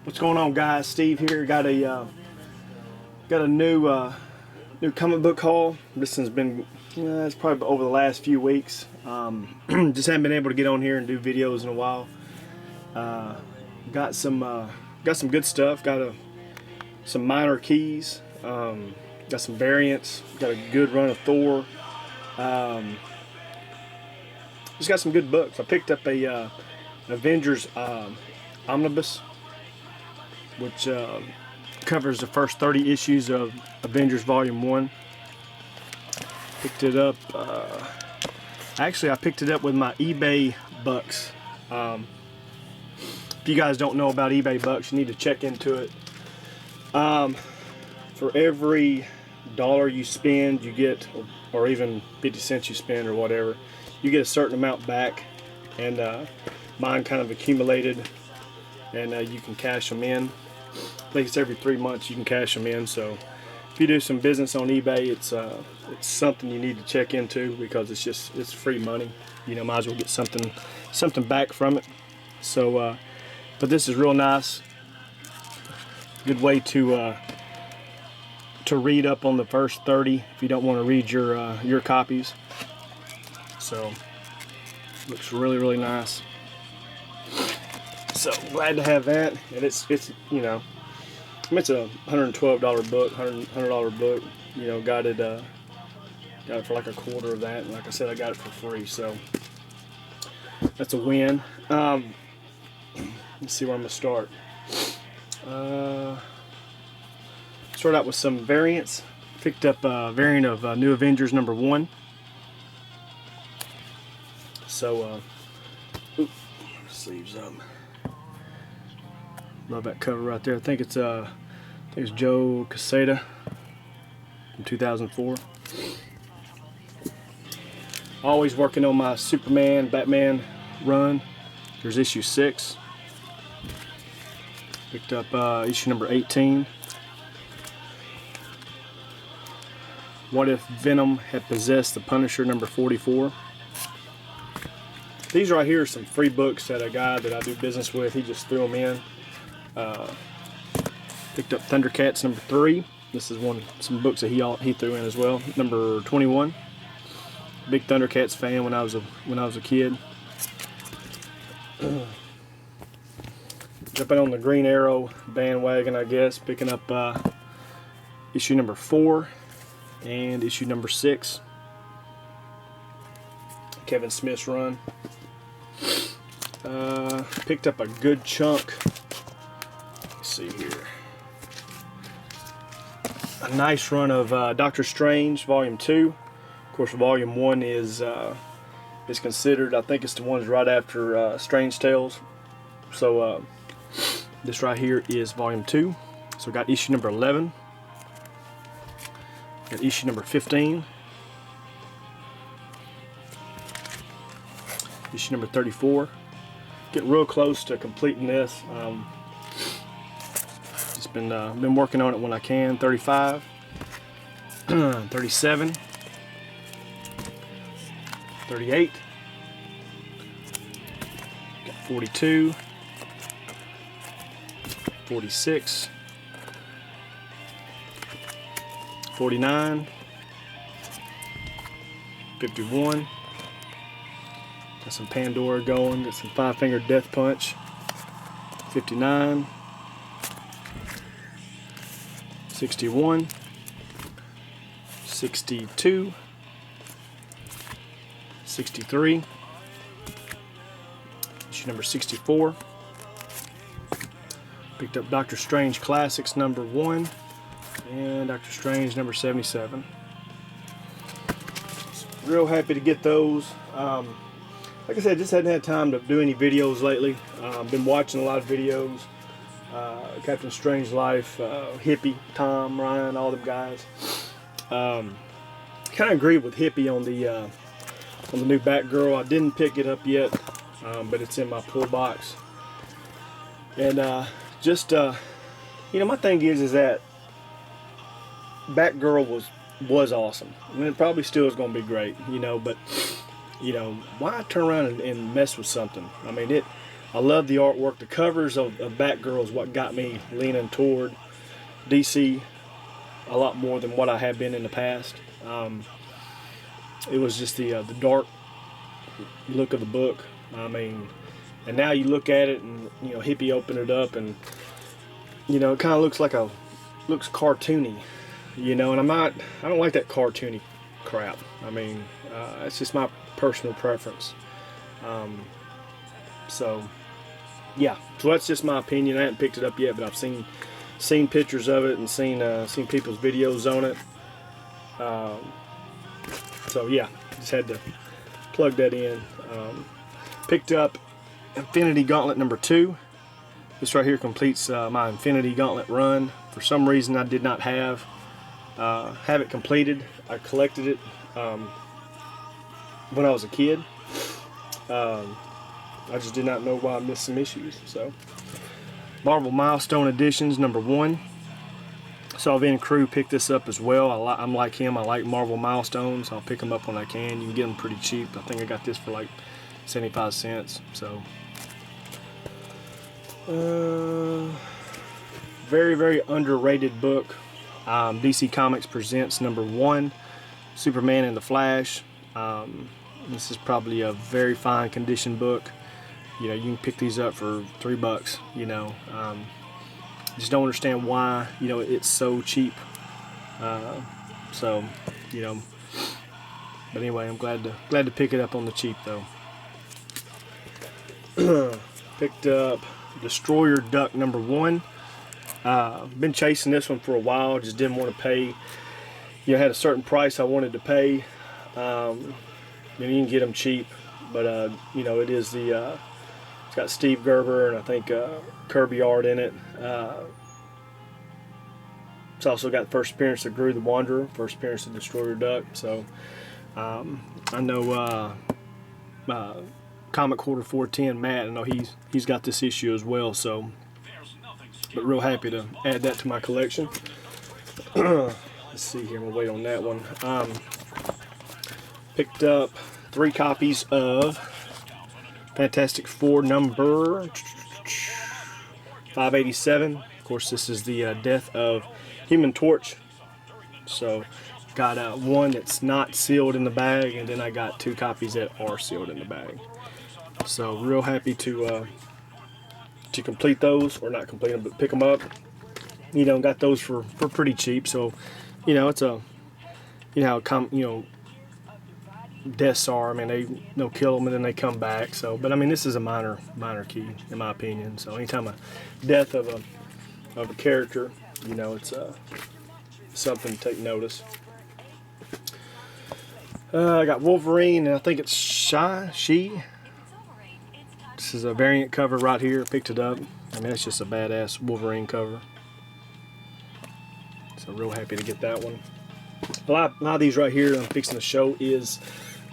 What's going on, guys? Steve here. Got a new comic book haul. This one's been it's probably over the last few weeks. Just haven't been able to get on here and do videos in a while. Got some good stuff. Got some minor keys. Got some variants. Got a good run of Thor. Just got some good books. I picked up a Avengers omnibus, which covers the first 30 issues of Avengers Volume 1. Picked it up, actually I picked it up with my eBay bucks. If you guys don't know about eBay bucks, you need to check into it. For every dollar you spend, you get, or even 50 cents you spend or whatever, you get a certain amount back. And mine kind of accumulated, and you can cash them in. I think it's every 3 months you can cash them in. So if you do some business on eBay, it's something you need to check into, because it's free money. You know, might as well get something back from it. So but this is real nice. Good way to read up on the first 30 if you don't want to read your copies. So looks really nice. So glad to have that. And it's you know, it's a $112 book, $100 book. You know, got it for like a quarter of that, and like I said, I got it for free, so that's a win. Let's see where I'm gonna start. Start out with some variants. Picked up a variant of New Avengers #1. So sleeves up. Love that cover right there. I think it's Joe Quesada from 2004. Always working on my Superman, Batman run. There's issue 6. Picked up issue number 18. What If Venom Had Possessed the Punisher #44. These right here are some free books that a guy that I do business with, he just threw them in. Picked up Thundercats #3. This is some books that he threw in as well. Number 21. Big Thundercats fan when I was a kid. Jumping on the Green Arrow bandwagon, I guess. Picking up issue number 4 and issue number 6. Kevin Smith's run. Picked up a good chunk. Let's see here. A nice run of Doctor Strange Volume 2. Of course, Volume 1 is considered, I think it's the ones right after Strange Tales. So this right here is Volume 2. So got issue number 11. Got issue number 15. Issue number 34. Getting real close to completing this. Just been working on it when I can. 35, 37, 38. Got 42, 46, 49, 51. Got some Pandora going, got some Five Finger Death Punch. 59, 61, 62, 63, issue number 64. Picked up Doctor Strange Classics #1 and Doctor Strange #77. Real happy to get those. Like I said, just hadn't had time to do any videos lately. Been watching a lot of videos. Captain Strange Life, Hippie, Tom, Ryan, all them guys. Kind of agree with Hippie on the new Batgirl. I didn't pick it up yet, but it's in my pull box. And you know, my thing is that Batgirl was awesome. I mean, it probably still is going to be great, you know, but you know, why turn around and mess with something? I mean, I love the artwork. The covers of Batgirl is what got me leaning toward DC a lot more than what I have been in the past. It was just the dark look of the book. I mean, and now you look at it, and you know, Hippie opened it up, and you know, it kind of looks cartoony, you know, and I don't like that cartoony crap. I mean, it's just my personal preference. So yeah, so that's just my opinion. I haven't picked it up yet, but I've seen pictures of it and seen people's videos on it. So yeah, just had to plug that in. Picked up Infinity Gauntlet number 2. This right here completes my Infinity Gauntlet run. For some reason, I did not have it completed. I collected it when I was a kid. I just did not know why I missed some issues. So, Marvel Milestone Editions number 1. Saw Vin Crew pick this up as well. I'm like him. I like Marvel Milestones. I'll pick them up when I can. You can get them pretty cheap. I think I got this for like 75 cents. So, very, very underrated book. DC Comics presents number 1, Superman and the Flash. This is probably a very fine condition book. You know, you can pick these up for $3. You know, just don't understand why, you know, it's so cheap. So, you know, but anyway, I'm glad to pick it up on the cheap though. Picked up Destroyer Duck number 1. Been chasing this one for a while. Just didn't want to pay. You know, had a certain price I wanted to pay. You can get them cheap, but you know, it is the. It's got Steve Gerber and I think Kirby art in it. It's also got the first appearance of Gru the Wanderer, first appearance of Destroyer Duck. So I know Comic Quarter 410 Matt. I know he's got this issue as well. So, but real happy to add that to my collection. Let's see here. We'll wait on that one. Picked up 3 copies of Fantastic Four number 587. Of course, this is the death of Human Torch. So, got one that's not sealed in the bag, and then I got 2 copies that are sealed in the bag. So, real happy to complete those, or not complete them, but pick them up. You know, got those for pretty cheap. So, you know, it's a, you know, deaths are. I mean, they'll kill them and then they come back. So, but I mean, this is a minor key in my opinion. So, anytime a death of a character, you know, it's something to take notice. I got Wolverine, and I think it's She. This is a variant cover right here. Picked it up. I mean, it's just a badass Wolverine cover. So, real happy to get that one. A lot of these right here I'm fixing to show is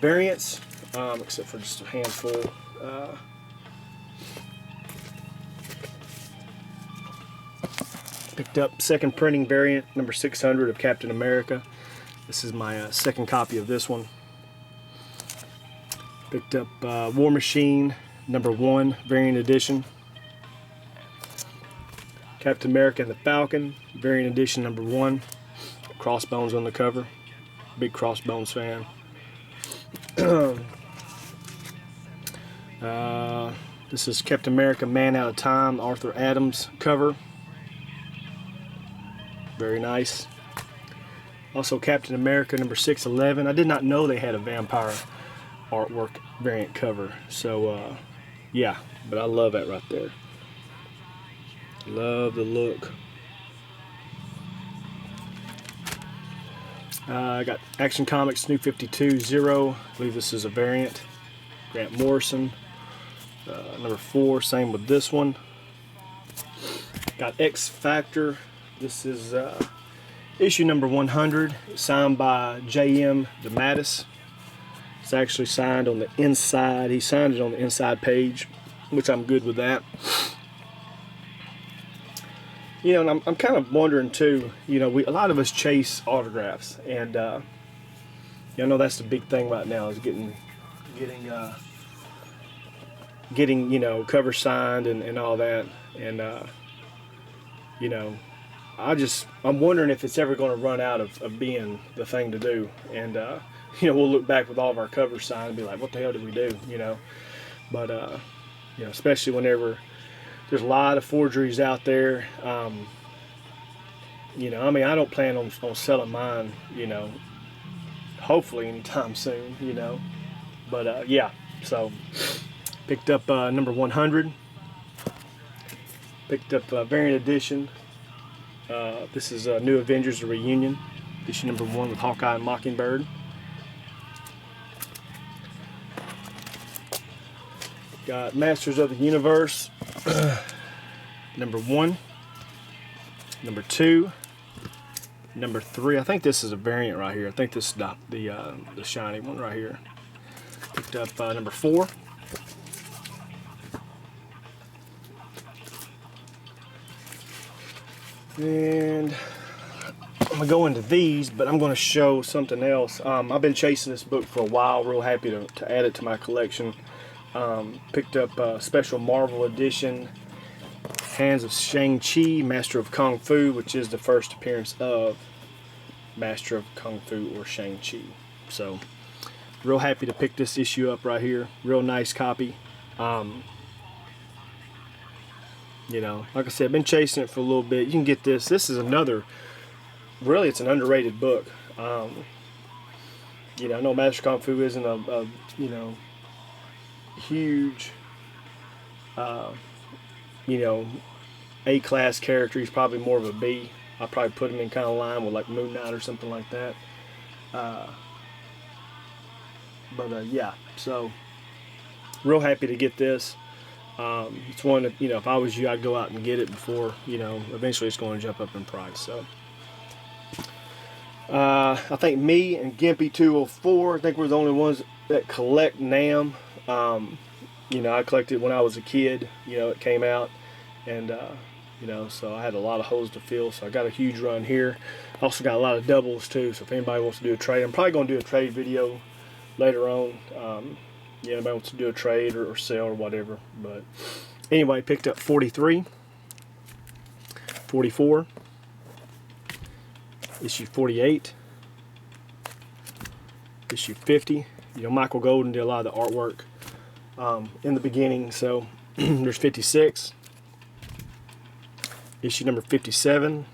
variants, except for just a handful. Picked up second printing variant number 600 of Captain America. This is my second copy of this one. Picked up War Machine number 1 variant edition. Captain America and the Falcon variant edition number 1. Crossbones on the cover. Big Crossbones fan. This is Captain America Man Out of Time, Arthur Adams cover. Very nice. Also Captain America number 611. I did not know they had a vampire artwork variant cover. So yeah, but I love that right there. Love the look. I got Action Comics New 52 Zero. I believe this is a variant. Grant Morrison. Number 4, same with this one. Got X Factor. This is issue number 100, signed by J.M. DeMatteis. It's actually signed on the inside. He signed it on the inside page, which I'm good with that. You know, and I'm kind of wondering too, you know, a lot of us chase autographs, and you know, that's the big thing right now is getting getting, you know, cover signed and all that. And you know, I'm wondering if it's ever going to run out of being the thing to do. And you know, we'll look back with all of our covers signed and be like, what the hell did we do, you know? But you know, especially whenever there's a lot of forgeries out there. You know, I mean, I don't plan on selling mine, you know, hopefully anytime soon, you know. But yeah, so picked up number 100. Picked up variant edition. This is New Avengers: The Reunion, issue number 1 with Hawkeye and Mockingbird. Got Masters of the Universe, number 1, number 2, number 3. I think this is a variant right here. I think this is the shiny one right here. Picked up number 4. And I'm gonna go into these, but I'm gonna show something else. I've been chasing this book for a while. Real happy to add it to my collection. Picked up a special Marvel edition, Hands of Shang-Chi, Master of Kung Fu, which is the first appearance of Master of Kung Fu or Shang-Chi. So, real happy to pick this issue up right here. Real nice copy. You know, like I said, I've been chasing it for a little bit. You can get this. This is another, really, it's an underrated book. You know, I know Master of Kung Fu isn't a you know, huge, you know, A-class character. He's probably more of a B. I'll probably put him in kind of line with like Moon Knight or something like that. But yeah, so real happy to get this. It's one that, you know, if I was you, I'd go out and get it before, you know, eventually it's going to jump up in price. So I think me and Gimpy 204, I think we're the only ones that collect Nam. You know, I collected when I was a kid. You know, it came out, and you know, so I had a lot of holes to fill. So I got a huge run here. Also got a lot of doubles too. So if anybody wants to do a trade, I'm probably going to do a trade video later on. Yeah, anybody wants to do a trade or sell or whatever. But anyway, picked up 43, 44, issue 48, issue 50. You know, Michael Golden did a lot of the artwork in the beginning. So there's 56, issue number 57,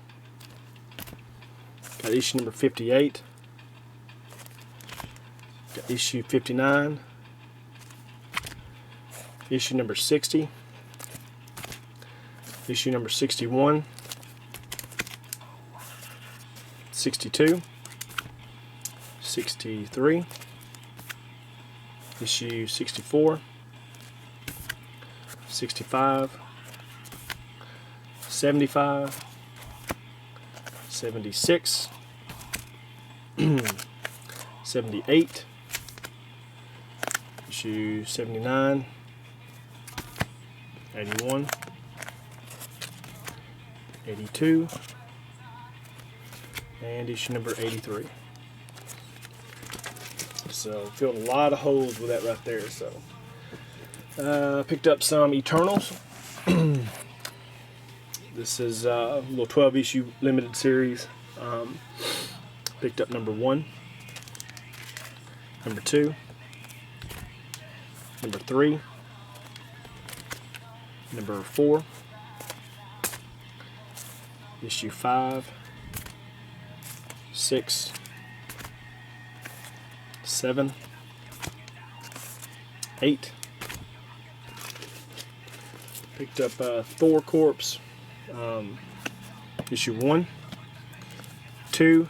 got issue number 58, got issue 59, issue number 60, issue number 61, 62, 63, issue 64, 65, 75, 76, 78, issue 79, 81, 82, and issue number 83. So filled a lot of holes with that right there. So picked up some Eternals. This is a little 12 issue limited series. Picked up number 1, number 2, number 3, number 4, issue 5, 6, 7, 8. Picked up Thor Corps, issue 1, 2,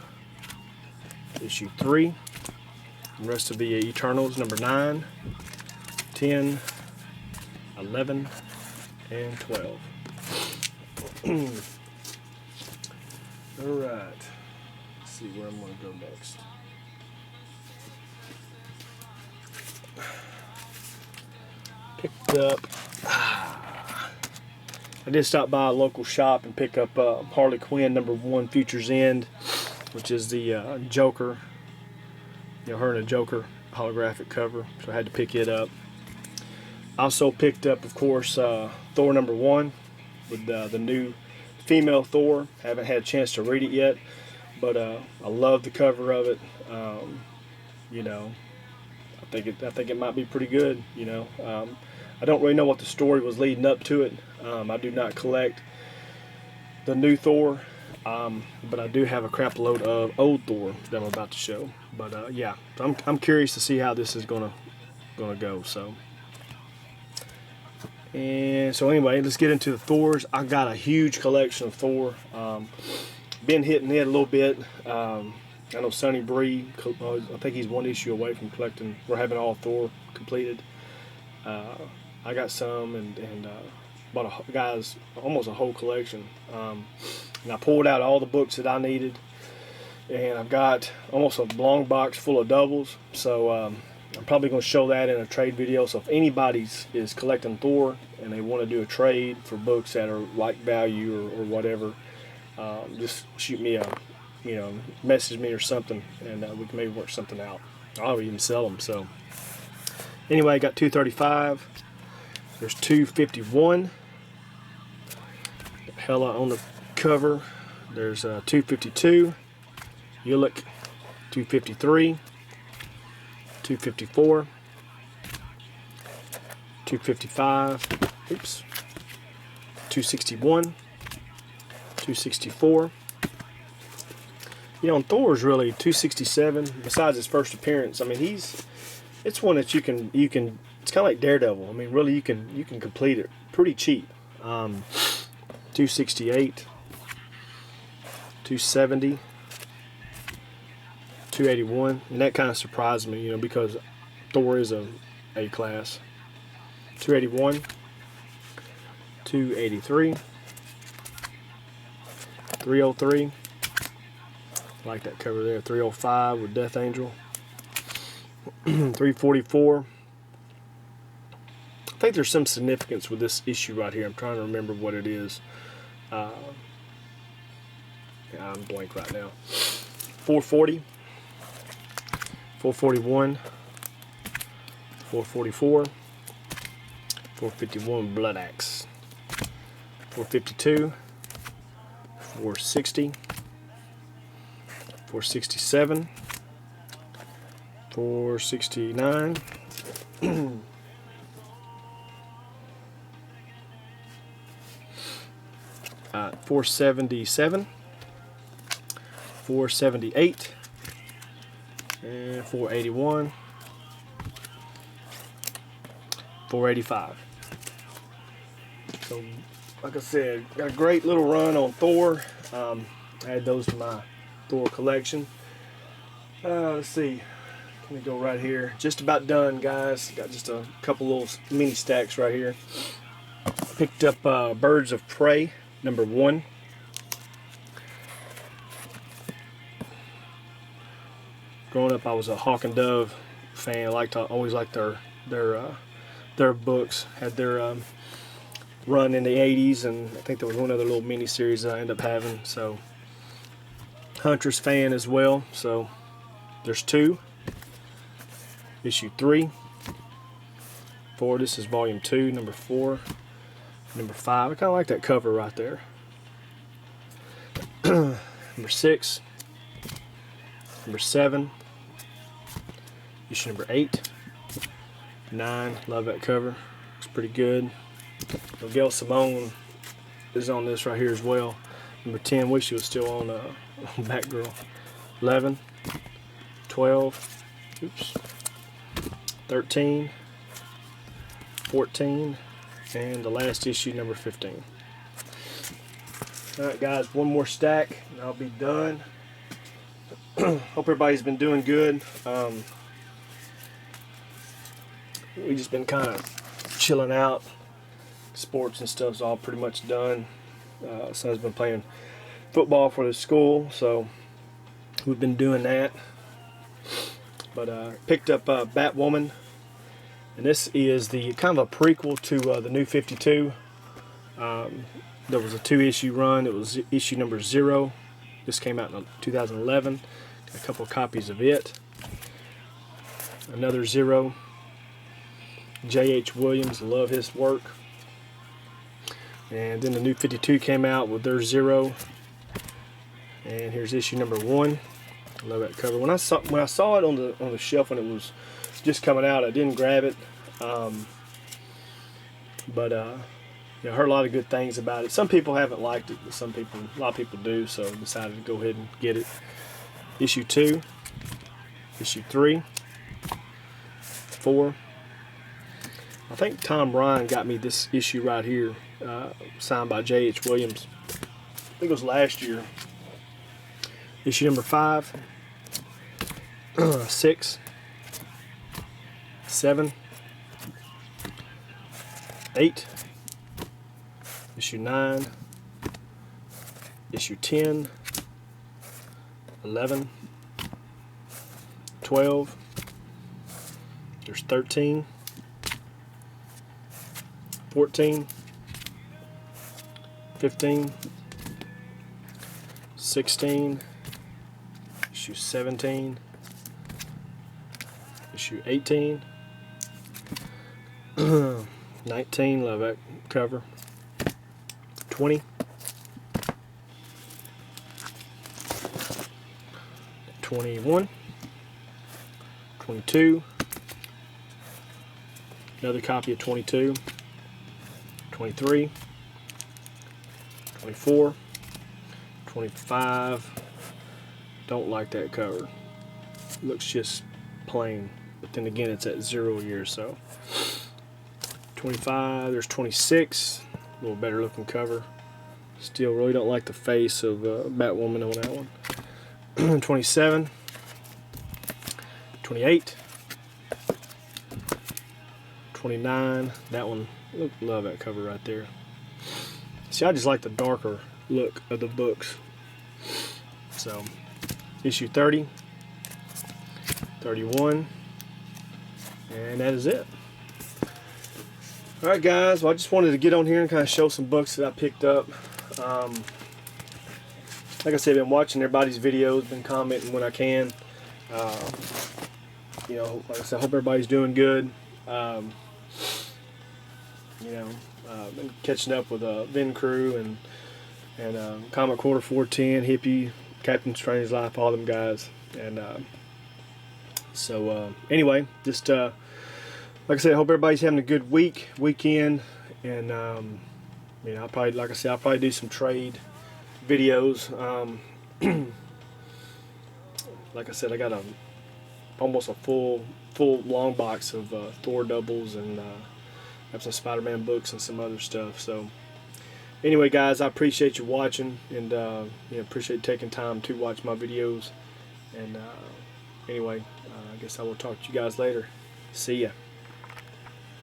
issue 3. The rest of the Eternals, number 9, 10, 11, and 12. Alright, let's see where I'm going to go next. Picked up, I did stop by a local shop and pick up Harley Quinn number 1 Future's End, which is the Joker, you know, her and a Joker holographic cover, so I had to pick it up. Also picked up, of course, Thor #1 with the new female Thor. Haven't had a chance to read it yet, but I love the cover of it. You know, I think it might be pretty good. You know, I don't really know what the story was leading up to it. I do not collect the new Thor, but I do have a crap load of old Thor that I'm about to show. But yeah, I'm curious to see how this is gonna go. So. And so anyway, let's get into the Thors. I got a huge collection of Thor. Been hitting it a little bit. I know Sonny Bree, I think he's one issue away from collecting. We're having all Thor completed. I got some and bought guys almost a whole collection. And I pulled out all the books that I needed. And I've got almost a long box full of doubles. So I'm probably going to show that in a trade video. So if anybody is collecting Thor and they want to do a trade for books that are like value or whatever, just shoot me message me or something, and we can maybe work something out. I'll even sell them. So anyway, I got 235. There's 251. Hela on the cover. There's 252. Ulick 253. 254, 255, oops, 261, 264. You know, and Thor's really 267. Besides his first appearance, I mean, it's one that you can. It's kind of like Daredevil. I mean, really, you can complete it pretty cheap. 268, 270. 281, and that kind of surprised me, you know, because Thor is a class. 281, 283, 303. I like that cover there. 305 with Death Angel. 344. I think there's some significance with this issue right here. I'm trying to remember what it is. Yeah, I'm blank right now. 440. 441, 444, 451 Blood Axe, 452, 460, 467, 469, 477, 478, and 481, 485. So, like I said, got a great little run on Thor. Add those to my Thor collection. Let's see. Let me go right here. Just about done, guys. Got just a couple little mini stacks right here. Picked up Birds of Prey #1. Growing up, I was a Hawk and Dove fan. Always liked their books. Had their run in the 80s, and I think there was one other little mini series that I ended up having. So, Huntress fan as well. So, there's 2. Issue 3, 4. This is volume 2, number 4, number 5. I kind of like that cover right there. Number 6, number 7. Issue number 8, 9. Love that cover. Looks pretty good. Gail Simone is on this right here as well. Number 10. Wish she was still on Batgirl. 11, 12. Oops. 13, 14, and the last issue, number 15. Alright guys, one more stack and I'll be done. Hope everybody's been doing good. We just been kind of chilling out. Sports and stuff's all pretty much done. Son's been playing football for the school, so we've been doing that. But picked up Batwoman, and this is the kind of a prequel to the New 52. There was a 2-issue run. It was issue number 0. This came out in 2011. Got a couple of copies of it. Another 0. J.H. Williams, love his work. And then the new 52 came out with their Zero. And here's issue number 1. I love that cover. When I saw it on the shelf when it was just coming out, I didn't grab it. But I heard a lot of good things about it. Some people haven't liked it, but a lot of people do. So I decided to go ahead and get it. Issue 2, issue 3, 4. I think Tom Ryan got me this issue right here, signed by J.H. Williams. I think it was last year. Issue number 5, 6, 7, 8, issue 9, issue 10, 11, 12, there's 13, 14, 15, 16, issue 17, issue 18, 19, love that cover, 20, 21, 22, another copy of 22, 23, 24, 25. Don't like that cover. Looks just plain, but then again it's at 0 years. So 25, there's 26, a little better looking cover. Still really don't like the face of Batwoman on that one. 27, 28, 29, that one, love that cover right there. See, I just like the darker look of the books. So issue 30, 31, and that is it. Alright guys, well I just wanted to get on here and kind of show some books that I picked up. Like I said, I've been watching everybody's videos, been commenting when I can. Like I said, I hope everybody's doing good. Been catching up with Vin Crew and Comic Quarter 410, Hippie, Captain Strange Life, all them guys. And anyway, just like I said, I hope everybody's having a good weekend, and I'll probably do some trade videos. Like I said, I got almost a full long box of Thor doubles, and have some Spider-Man books and some other stuff. So anyway guys, I appreciate you watching, and appreciate taking time to watch my videos. And anyway, I guess I will talk to you guys later. See ya.